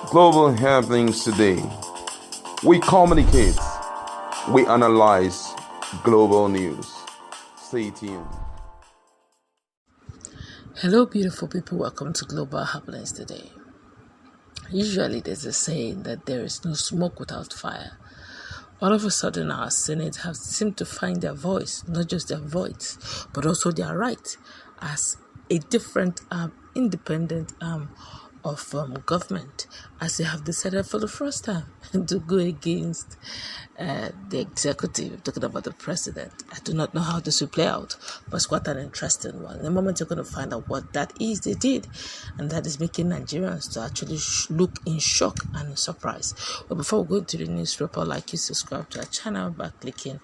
Global happenings today. We communicate, we analyze global news. Stay tuned. Hello, beautiful people. Welcome to Global Happenings Today. Usually, there's a saying that there is no smoke without fire. All of a sudden, our Senate have seemed to find their voice, not just their voice, but also their right as a different independent arm of government, as they have decided for the first time to go against the executive, talking about the president. I do not know how this will play out, but it's quite an interesting one. In the moment, you're going to find out what that is they did, and that is making Nigerians to actually look in shock and in surprise. But before we go into the newspaper, I'd like you to subscribe to our channel by clicking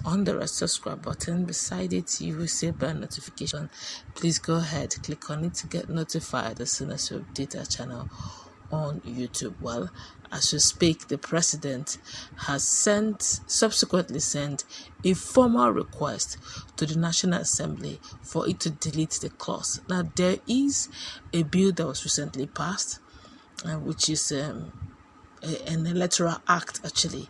on the red subscribe button. Beside it, you will see bell notification. Please go ahead, click on it to get notified as soon as we update our channel on YouTube. Well, as we speak, the president has subsequently sent a formal request to the National Assembly for it to delete the clause. Now, there is a bill that was recently passed, which is an Electoral Act, actually.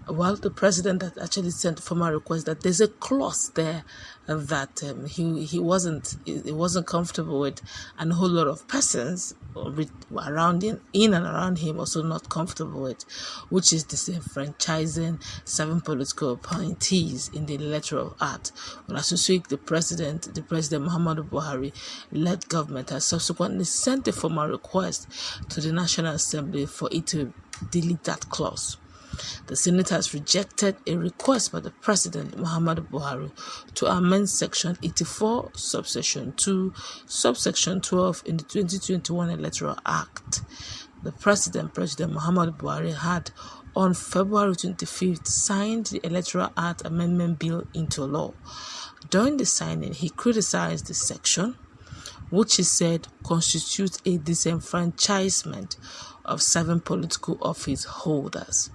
Well, the president had actually sent a formal request that there's a clause there that he wasn't comfortable with, and a whole lot of persons around him, in and around him, also not comfortable with, which is disenfranchising 7 political appointees in the Electoral Act. Well, as we speak, the president Muhammad Buhari led government has subsequently sent a formal request to the National Assembly for it to delete that clause. The Senate has rejected a request by the President Muhammad Buhari to amend Section 84, Subsection 2, Subsection 12 in the 2021 Electoral Act. The President Muhammad Buhari had on February 25th signed the Electoral Act Amendment Bill into law. During the signing, he criticized the section, which he said constitutes a disenfranchisement of 7 political office holders.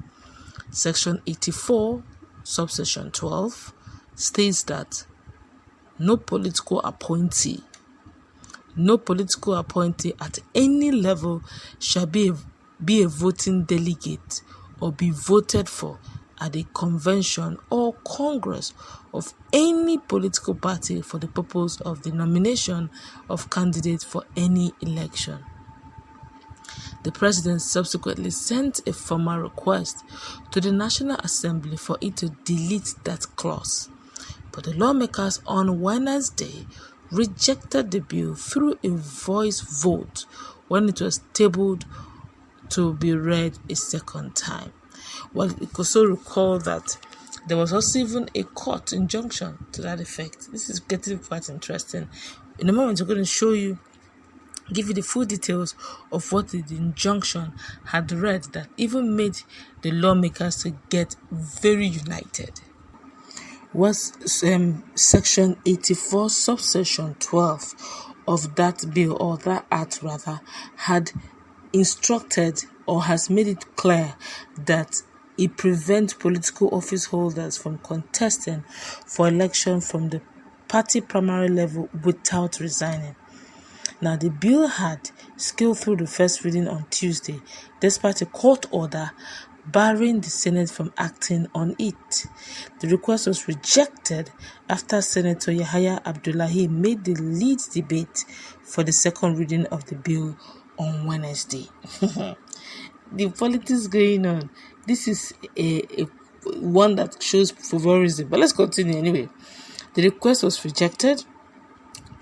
Section 84, subsection 12, states that no political appointee at any level shall be a voting delegate or be voted for at a convention or congress of any political party for the purpose of the nomination of candidates for any election. The president subsequently sent a formal request to the National Assembly for it to delete that clause. But the lawmakers on Wednesday rejected the bill through a voice vote when it was tabled to be read a second time. Well, you could also recall that there was also even a court injunction to that effect. This is getting quite interesting. In a moment, we're going to give you the full details of what the injunction had read that even made the lawmakers to get very united. Was Section 84, subsection 12 of that bill, or that act rather, had instructed or has made it clear that it prevents political office holders from contesting for election from the party primary level without resigning. Now, the bill had scaled through the first reading on Tuesday, despite a court order barring the Senate from acting on it. The request was rejected after Senator Yahaya Abdullahi made the lead debate for the second reading of the bill on Wednesday. The politics going on. This is a one that shows favorism. But let's continue anyway. The request was rejected,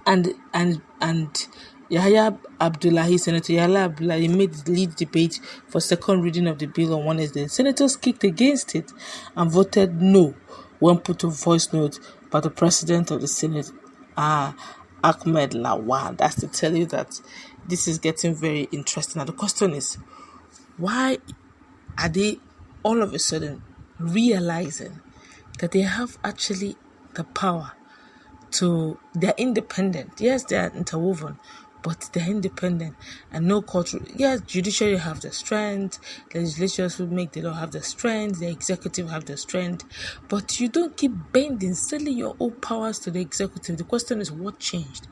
and Senator Yahaya Abdullahi made the lead debate for second reading of the bill on Wednesday. Senators kicked against it and voted no when put to voice note by the President of the Senate, Ahmad Lawal. That's to tell you that this is getting very interesting. Now the question is, why are they all of a sudden realizing that they have actually the power to, they're independent? Yes, they are interwoven, but they're independent and no court. Yes, judiciary have the strength, legislatures who make the law have the strength, the executive have the strength, but you don't keep bending, selling your own powers to the executive. The question is, what changed?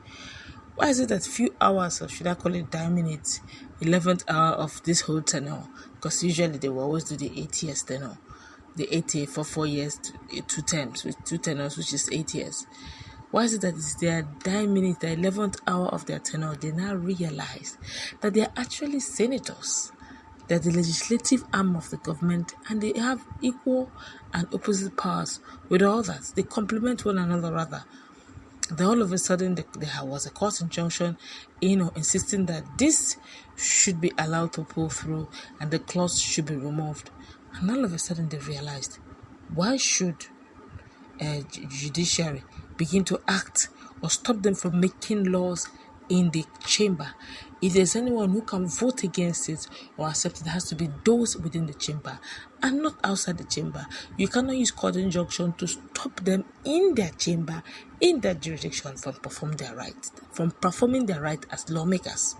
Why is it that few hours, or should I call it 9 minutes, 11th hour of this whole tenure? Because usually they will always do the 8 years tenure. The 8 year for 4 years, 2 terms, with 2 tenures, which is 8 years. Why is it that it's their 9 minutes, the 11th hour of their tenure, they now realize that they are actually senators? They're the legislative arm of the government, and they have equal and opposite powers with all that. They complement one another, rather. Then all of a sudden, there was a court injunction, insisting that this should be allowed to pull through and the clause should be removed. And all of a sudden, they realized, why should judiciary begin to act or stop them from making laws in the chamber? If there's anyone who can vote against it or accept it, it has to be those within the chamber and not outside the chamber. You cannot use court injunction to stop them in their chamber, in their jurisdiction, from performing their right as lawmakers.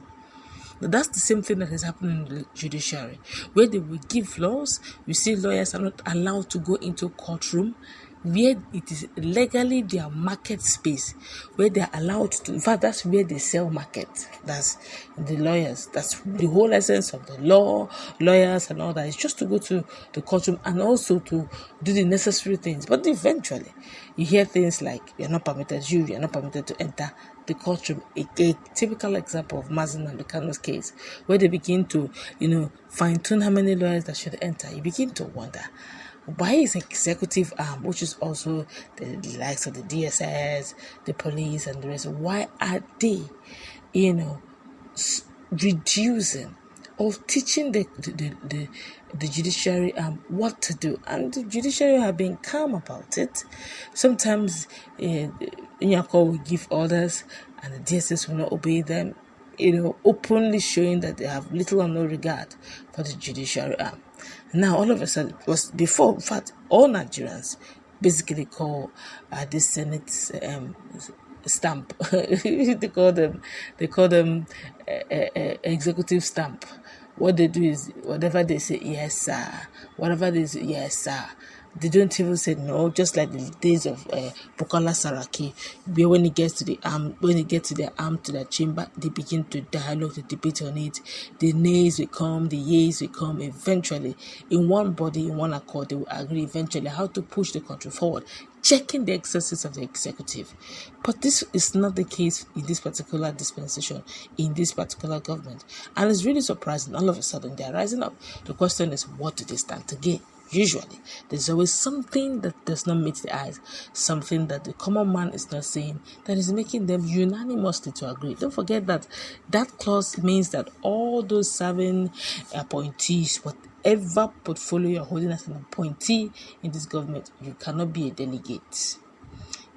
Now, that's the same thing that is happening in the judiciary, where they will give laws. You see, lawyers are not allowed to go into a courtroom where it is legally their market space, where they are allowed to. In fact, that's where they sell market. That's the lawyers. That's the whole essence of the law, lawyers and all that. It's just to go to the courtroom and also to do the necessary things. But eventually, you hear things like, you're not permitted to enter the courtroom. A typical example of Mazen and Kano's case, where they begin to, fine-tune how many lawyers that should enter. You begin to wonder, why is executive arm, which is also the likes of the DSS, the police, and the rest, why are they, reducing or teaching the judiciary what to do? And the judiciary have been calm about it. Sometimes Nyako will give orders and the DSS will not obey them, openly showing that they have little or no regard for the judiciary arm. Now, all of a sudden, was before, in fact, all Nigerians basically call this Senate stamp. they call them executive stamp. What they do is, whatever they say, yes, sir. Whatever they say, yes, sir. They don't even say no, just like the days of Bukola Saraki, where when it gets to the to the chamber, they begin to dialogue, to debate on it. The nays will come, the yeas will come. Eventually, in one body, in one accord, they will agree eventually how to push the country forward, checking the excesses of the executive. But this is not the case in this particular dispensation, in this particular government. And it's really surprising. All of a sudden, they are rising up. The question is, what do they stand to gain? Usually, there's always something that does not meet the eyes, something that the common man is not seeing, that is making them unanimously to agree. Don't forget that clause means that all those serving appointees, whatever portfolio you're holding as an appointee in this government, you cannot be a delegate.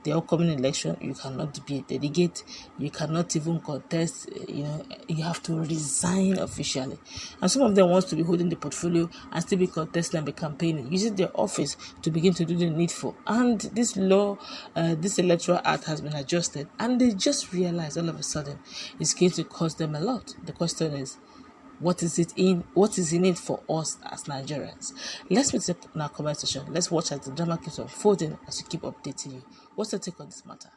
The upcoming election, you cannot be a delegate. You cannot even contest. You have to resign officially. And some of them wants to be holding the portfolio and still be contesting and be campaigning, using their office to begin to do the needful. And this law, this Electoral Act has been adjusted, and they just realize all of a sudden it's going to cost them a lot. The question is, what is in it for us as Nigerians? Let's meet in our comment section. Let's watch as the drama keeps unfolding as we keep updating you. What's your take on this matter?